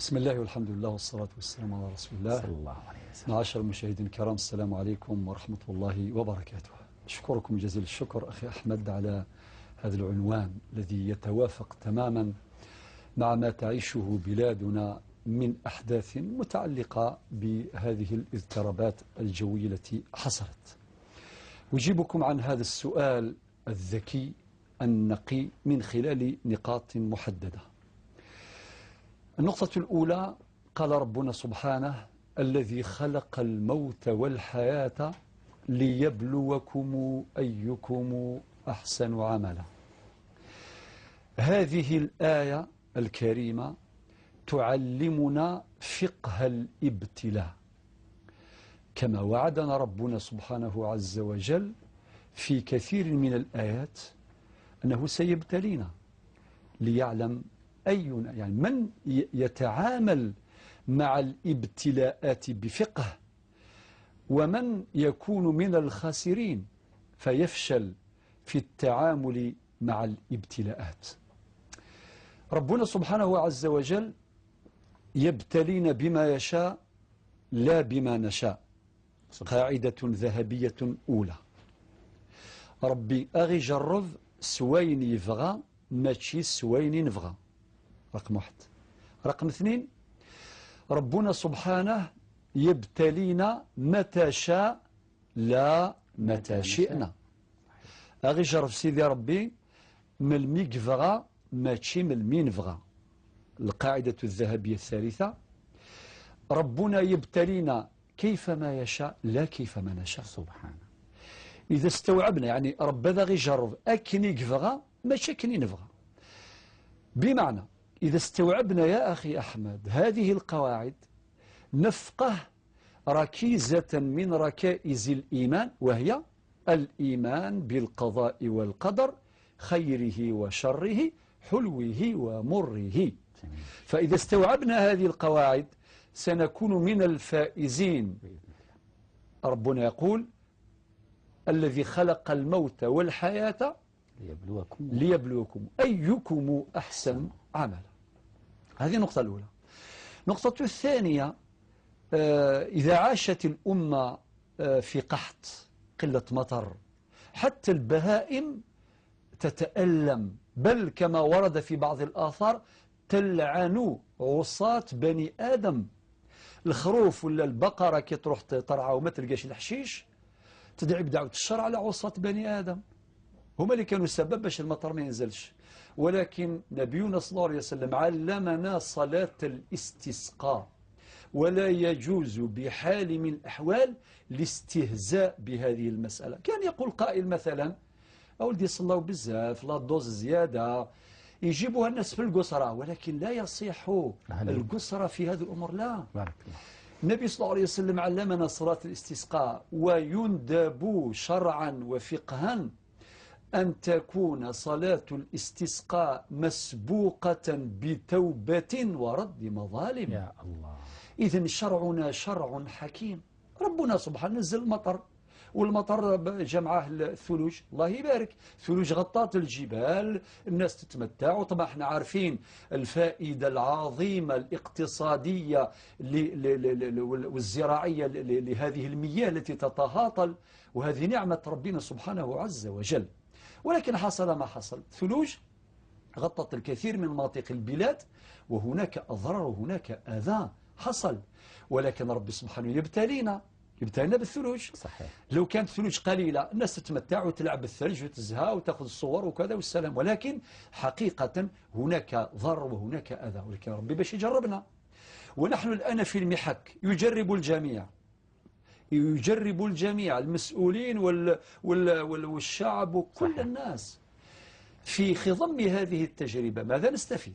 بسم الله والحمد لله والصلاة والسلام على رسول الله صلى الله عليه وسلم. معاشر المشاهدين الكرام، السلام عليكم ورحمة الله وبركاته. أشكركم جزيل الشكر أخي أحمد على هذا العنوان الذي يتوافق تماما مع ما تعيشه بلادنا من أحداث متعلقة بهذه الاضطرابات الجوية التي حصلت. أجيبكم عن هذا السؤال الذكي النقي من خلال نقاط محددة. النقطة الأولى، قال ربنا سبحانه: الذي خلق الموت والحياة ليبلوكم أيكم أحسن عملا. هذه الآية الكريمة تعلمنا فقه الابتلاء، كما وعدنا ربنا سبحانه عز وجل في كثير من الآيات أنه سيبتلينا ليعلم أينا، يعني من يتعامل مع الابتلاءات بفقه ومن يكون من الخاسرين فيفشل في التعامل مع الابتلاءات. ربنا سبحانه عز وجل يبتلينا بما يشاء لا بما نشاء. قاعدة ذهبية أولى: ربي أغي جرب سوين يفغى ماشي سوين نفغى. رقم واحد. رقم اثنين، ربنا سبحانه يبتلينا متى شاء لا متى شئنا. أغي جرب سيدي ربي ملمي كفغى ماشي ملمي نفغى. القاعدة الذهبية الثالثة: ربنا يبتلينا كيفما يشاء لا كيفما نشاء. سبحانه. إذا استوعبنا يعني رب هذا غي جرب أكني كفغى ماشي أكني نفغى. بمعنى إذا استوعبنا يا أخي أحمد هذه القواعد نفقه ركيزة من ركائز الإيمان، وهي الإيمان بالقضاء والقدر، خيره وشره، حلوه ومره. فإذا استوعبنا هذه القواعد سنكون من الفائزين. ربنا يقول: الذي خلق الموت والحياة ليبلوكم أيكم أحسن عملا. هذه النقطة الأولى. النقطة الثانية: إذا عاشت الأمة في قحط، قلة مطر، حتى البهائم تتألم، بل كما ورد في بعض الآثار تلعن عصاة بني آدم. الخروف ولا البقرة كي تروح ترعى وما تلقاش الحشيش تدعي بدعوة الشر على عصاة بني آدم، هما اللي كانوا السبب باش المطر ما ينزلش. ولكن نبينا صلى الله عليه وسلم علمنا صلاة الاستسقاء، ولا يجوز بحال من الأحوال الاستهزاء بهذه المسألة. كان يقول قائل مثلا: أولدي صلوا بزاف، لا دوز زيادة، يجيبوها الناس في القصرة، ولكن لا يصيح القصرة في هذه الأمور. لا، النبي صلى الله عليه وسلم علمنا صلاة الاستسقاء، ويندب شرعا وفقها أن تكون صلاة الاستسقاء مسبوقة بتوبة ورد مظالم. يا الله. إذن شرعنا شرع حكيم. ربنا سبحانه نزل المطر، والمطر جمعه الثلوج، الله يبارك، ثلوج غطات الجبال، الناس تتمتع. وطبعا احنا عارفين الفائدة العظيمة الاقتصادية والزراعية لهذه المياه التي تتهاطل، وهذه نعمة ربنا سبحانه عز وجل. ولكن حصل ما حصل، ثلوج غطت الكثير من مناطق البلاد، وهناك أضرار وهناك أذى حصل. ولكن رب سبحانه يبتلينا بالثلوج. صحيح. لو كانت ثلوج قليلة الناس تتمتع وتلعب بالثلج وتزهى وتأخذ الصور وكذا والسلام، ولكن حقيقة هناك ضرر وهناك أذى. ولكن ربي باش يجربنا، ونحن الآن في المحك يجرب الجميع، المسؤولين والشعب وكل صحيح. الناس. في خضم هذه التجربة ماذا نستفيد؟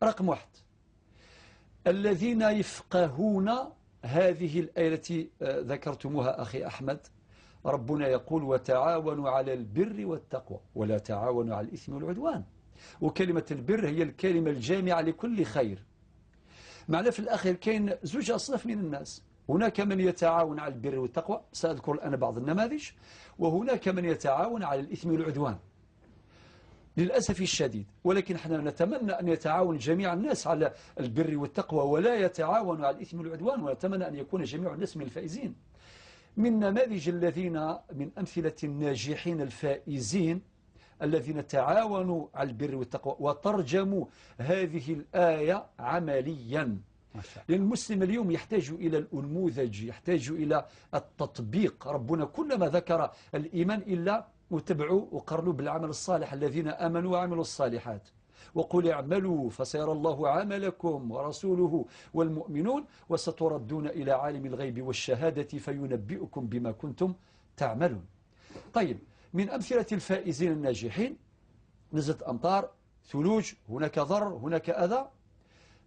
رقم واحد: الذين يفقهون هذه الآية التي ذكرتموها أخي أحمد، ربنا يقول: وتعاونوا على البر والتقوى ولا تعاونوا على الإثم والعدوان. وكلمة البر هي الكلمة الجامعة لكل خير. معنى في الأخير كاين زوج أصناف من الناس: هناك من يتعاون على البر والتقوى، سأذكر الآن بعض النماذج، وهناك من يتعاون على الإثم والعدوان. للأسف الشديد. ولكن احنا نتمنى أن يتعاون جميع الناس على البر والتقوى ولا يتعاونوا على الإثم والعدوان، ونتمنى أن يكون جميع الناس من الفائزين. من نماذج الذين من أمثلة الناجحين الفائزين الذين تعاونوا على البر والتقوى وترجموا هذه الآية عمليا. لأن المسلم اليوم يحتاج إلى الأنموذج، يحتاج إلى التطبيق. ربنا كلما ذكر الإيمان إلا وتبعوا وقرنوا بالعمل الصالح الذين آمنوا وعملوا الصالحات، وقل اعملوا فسيرى الله عملكم ورسوله والمؤمنون وستردون إلى عالم الغيب والشهادة فينبئكم بما كنتم تعملون. طيب، من أمثلة الفائزين الناجحين: نزلت أمطار، ثلوج، هناك ضرر، هناك أذى،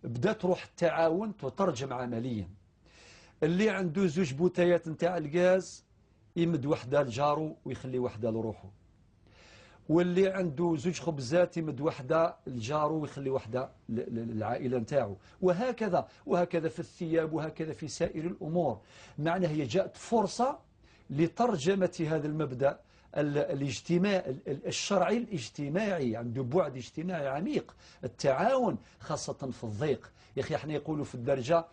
بدأت روح التعاون تترجم عمليا. اللي عنده زوج بوتيات نتاع الغاز يمد وحدة لجارو ويخلي وحدة لروحه، واللي عنده زوج خبزات يمد وحدة لجارو ويخلي وحدة للعائلة نتاعو، وهكذا وهكذا في الثياب، وهكذا في سائر الأمور. معناها هي جاءت فرصة لترجمة هذا المبدأ الاجتماع الشرعي الاجتماعي، عنده بعد اجتماعي عميق، التعاون خاصة في الضيق. يا أخي احنا يقولوا في الدرجة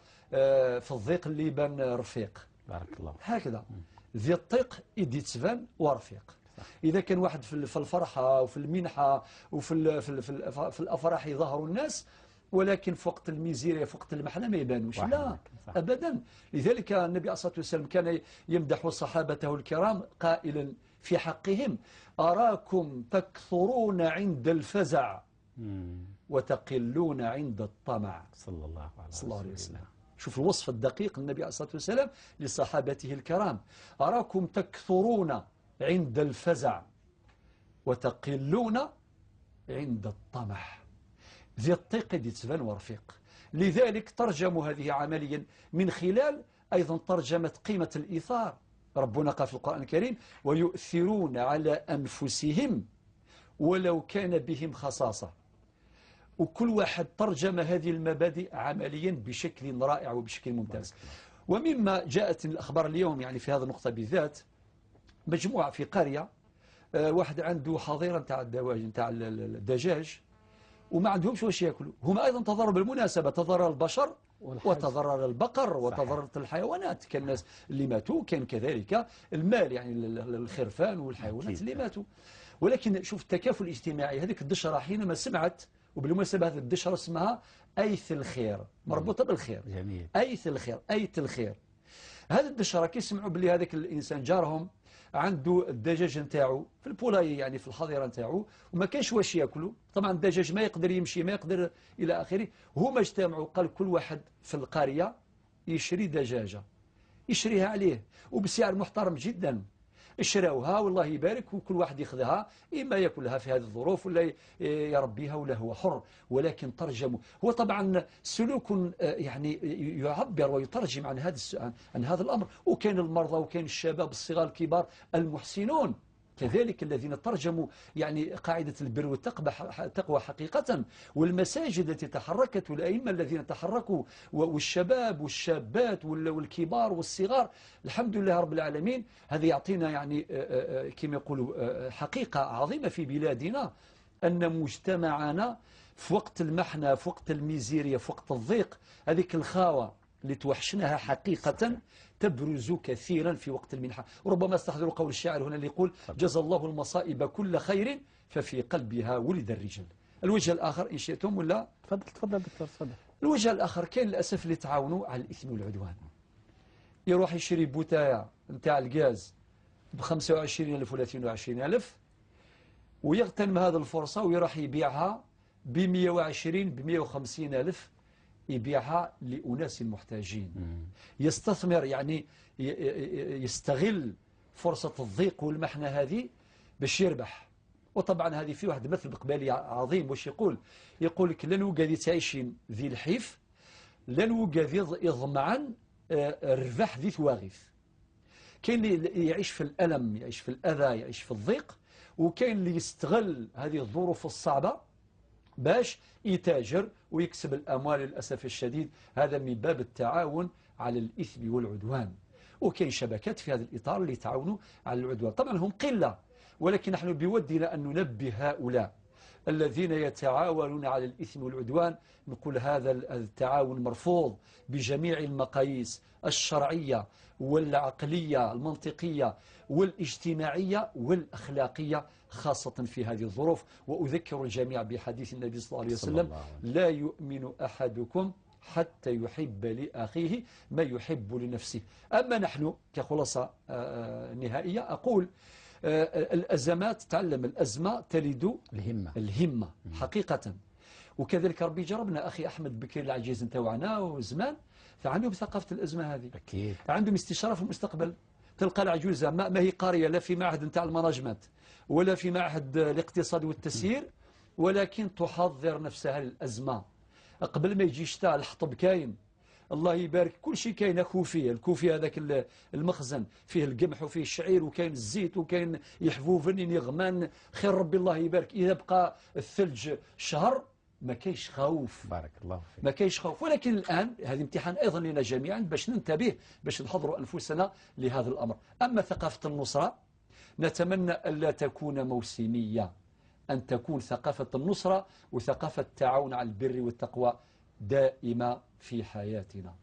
في الضيق اللي يبان رفيق. بارك الله. هكذا ذي الطيق يدي تبان ورفيق. إذا كان واحد في الفرحة وفي المنحة وفي الأفراح يظهروا الناس، ولكن في وقت الميزيريا في وقت المحنة ما يبانوش. لا أبدا. لذلك النبي عليه الصلاة والسلام كان يمدح صحابته الكرام قائلا في حقهم: أراكم تكثرون عند الفزع وتقلون عند الطمع. صلى الله عليه وسلم. شوف الوصف الدقيق النبي عليه الصلاة والسلام لصحابته الكرام: أراكم تكثرون عند الفزع وتقلون عند الطمع. ذي الطيق دي تبان ورفيق. لذلك ترجموا هذه عمليا من خلال أيضا ترجمة قيمة الإيثار. ربنا قال في القرآن الكريم: ويؤثرون على أنفسهم ولو كان بهم خصاصة. وكل واحد ترجم هذه المبادئ عمليا بشكل رائع وبشكل ممتاز. ومما جاءت الأخبار اليوم يعني في هذه النقطة بالذات، مجموعة في قرية، واحد عنده حظيرة نتاع الدجاج وما عندهمش واش ياكلوا. هما أيضا تضرر بالمناسبة، تضرر البشر وتضرر البقر وتضررت الحيوانات. كان الناس اللي ماتوا، كان كذلك المال يعني الخرفان والحيوانات اللي ماتوا. ولكن شوف التكافل الاجتماعي. هذيك الدشرة حينما سمعت، وبالمناسبة هذه الدشرة اسمها أيث الخير، مربوطة بالخير. جميل. أيث الخير، أيث الخير. هذه الدشرة كي سمعوا بلي هذاك الإنسان جارهم عنده الدجاج نتاعو في البولاي يعني في الحظيرة نتاعو وما كانش واش ياكلوا، طبعا الدجاج ما يقدر يمشي ما يقدر إلى آخره، هما اجتمعوا قال كل واحد في القرية يشري دجاجة يشريها عليه وبسعر محترم جدا. اشراوها والله يبارك، وكل واحد ياخذها إما يأكلها في هذه الظروف ولا يربيها ولا هو حر. ولكن ترجموا، هو طبعا سلوك يعني يعبر ويترجم عن هذا الأمر. وكان المرضى وكان الشباب الصغار الكبار المحسنون كذلك الذين ترجموا يعني قاعدة البر والتقوى حقيقة. والمساجد التي تحركت والأئمة الذين تحركوا والشباب والشابات والكبار والصغار، الحمد لله رب العالمين. هذا يعطينا يعني كما يقولوا حقيقة عظيمة في بلادنا، أن مجتمعنا في وقت المحنة، في وقت الميزيريا، في وقت الضيق، هذيك الخاوة اللي توحشناها حقيقة تبرز كثيرا في وقت المنحة. وربما استحضروا قول الشاعر هنا اللي يقول: جزى الله المصائب كل خير ففي قلبها ولد الرجال. الوجه الآخر إن شئتم ولا تفضل دكتور تفضل. الوجه الآخر كان للأسف اللي تعاونوا على الإثم والعدوان. يروح يشري بوتاية نتاع الغاز ب 25,000 ولا 22,000 ويغتنم هذه الفرصة ويروح يبيعها ب 120 ب 150,000، يبيعها لأناس محتاجين. يستثمر يعني يستغل فرصة الضيق والمحنة هذه باش يربح. وطبعا هذه في واحد مثل بقبالي عظيم واش يقول لك: لن وقاذي تعيشين ذي الحيف، لن وقاذي يضمعن الربح ذي ثواغيث. كاين اللي يعيش في الألم، يعيش في الأذى، يعيش في الضيق، وكاين اللي يستغل هذه الظروف الصعبة باش يتاجر ويكسب الأموال للأسف الشديد. هذا من باب التعاون على الإثم والعدوان. وكاين شبكات في هذا الإطار اللي تعاونوا على العدوان. طبعا هم قلة، ولكن نحن بودنا أن ننبه هؤلاء الذين يتعاونون على الإثم والعدوان، نقول هذا التعاون مرفوض بجميع المقاييس الشرعية والعقلية المنطقية والاجتماعية والأخلاقية، خاصة في هذه الظروف. وأذكر الجميع بحديث النبي صلى الله عليه وسلم: لا يؤمن أحدكم حتى يحب لأخيه ما يحب لنفسه. أما نحن كخلاصة نهائية أقول الأزمات، تعلم الأزمة تلد الهمة حقيقة. وكذلك ربي جربنا أخي أحمد بكير العجيز نتاوعنا وزمان، فعندهم ثقافة الأزمة هذه أكيد. عندهم استشارة في المستقبل. تلقى العجوزة ما هي قارية لا في معهد نتاع المانجمنت ولا في معهد الاقتصاد والتسيير، ولكن تحضر نفسها للأزمة. قبل ما يجي الشتاء الحطب كاين، الله يبارك، كل شيء كاين. الكوفي هذاك المخزن فيه القمح وفيه الشعير وكاين الزيت وكاين يحفوفن يغمان، خير ربي الله يبارك. إذا بقى الثلج شهر ما كايش خوف، بارك الله فيك، ما كايش خوف. ولكن الآن هذا امتحان أيضا لنا جميعا باش ننتبه، باش نحضروا أنفسنا لهذا الأمر. أما ثقافة النصرة نتمنى ألا تكون موسمية، أن تكون ثقافة النصرة وثقافة التعاون على البر والتقوى دائمة في حياتنا.